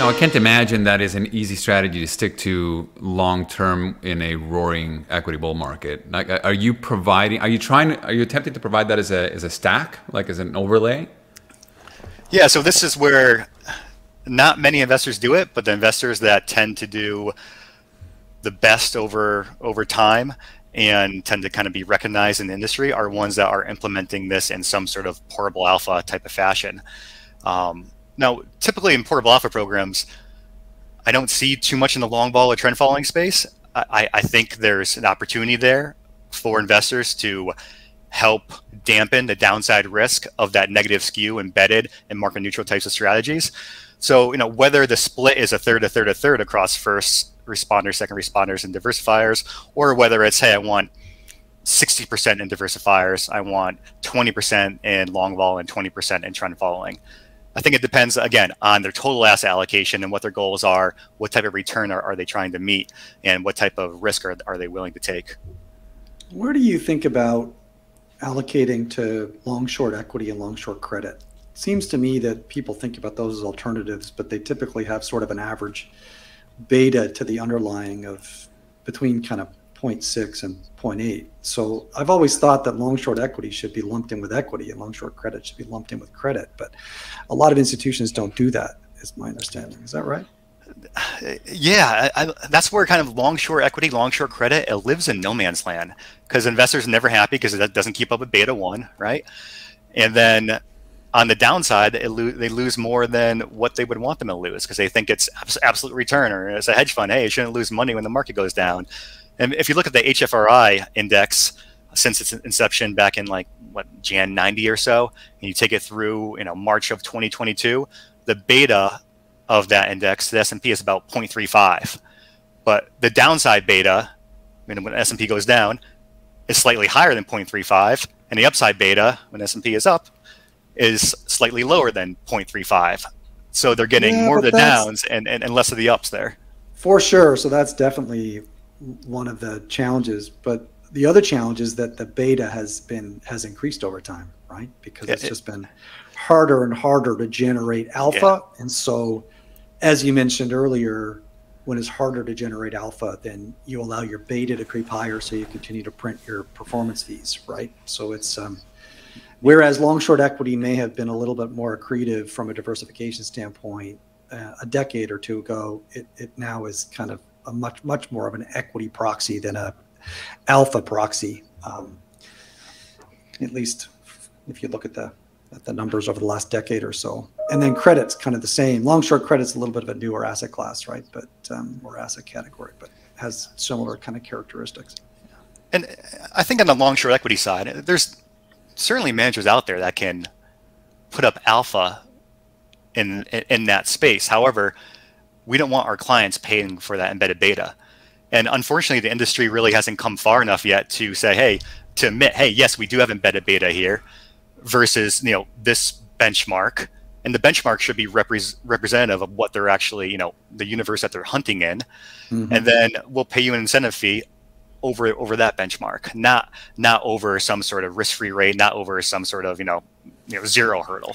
Now, I can't imagine that is an easy strategy to stick to long term in a roaring equity bull market. Like, are you providing? Are you attempting to provide that as a stack, like as an overlay? Yeah, so this is where not many investors do it, but the investors that tend to do the best over time and tend to kind of be recognized in the industry are ones that are implementing this in some sort of portable alpha type of fashion. Now, typically in portable alpha programs, I don't see too much in the long vol or trend following space. I think there's an opportunity there for investors to help dampen the downside risk of that negative skew embedded in market neutral types of strategies. So, whether the split is a third, a third, a third across first responders, second responders, and diversifiers, or whether it's, hey, I want 60% in diversifiers, I want 20% in long vol and 20% in trend following. I think it depends, again, on their total asset allocation and what their goals are, what type of return are they trying to meet, and what type of risk are they willing to take. Where do you think about allocating to long short equity and long short credit? It seems to me that people think about those as alternatives, but they typically have sort of an average beta to the underlying of between kind of 0.6 and 0.8. So I've always thought that long short equity should be lumped in with equity and long short credit should be lumped in with credit. But a lot of institutions don't do that, is my understanding. Is that right? Yeah, that's where kind of long short equity, long short credit, it lives in no man's land because investors are never happy because it doesn't keep up with beta 1, right? And then on the downside, they lose more than what they would want them to lose because they think it's absolute return, or as a hedge fund, hey, you shouldn't lose money when the market goes down. And if you look at the HFRI index since its inception back in Jan 90 or so, and you take it through March of 2022, the beta of that index, the S&P, is about 0.35. But the downside beta, when S&P goes down, is slightly higher than 0.35, and the upside beta, when S&P is up, is slightly lower than 0.35. So they're getting more of the downs and less of the ups there. For sure. So that's definitely one of the challenges. But the other challenge is that the beta has increased over time, right? Because it's just been harder and harder to generate alpha. Yeah. And so, as you mentioned earlier, when it's harder to generate alpha, then you allow your beta to creep higher so you continue to print your performance fees, right? So it's whereas long short equity may have been a little bit more accretive from a diversification standpoint a decade or two ago, it now is kind of a much more of an equity proxy than a alpha proxy, at least if you look at the numbers over the last decade or so. And then credit's kind of the same. Long short credit's a little bit of a newer asset class, right? But or asset category, but has similar kind of characteristics. And I think on the long short equity side, there's certainly managers out there that can put up alpha in that space. However, we don't want our clients paying for that embedded beta. And unfortunately, the industry really hasn't come far enough yet to say, hey, to admit, hey, yes, we do have embedded beta here versus, this benchmark. And the benchmark should be representative of what they're actually, the universe that they're hunting in. Mm-hmm. And then we'll pay you an incentive fee over that benchmark, not over some sort of risk-free rate, not over some sort of, zero hurdle.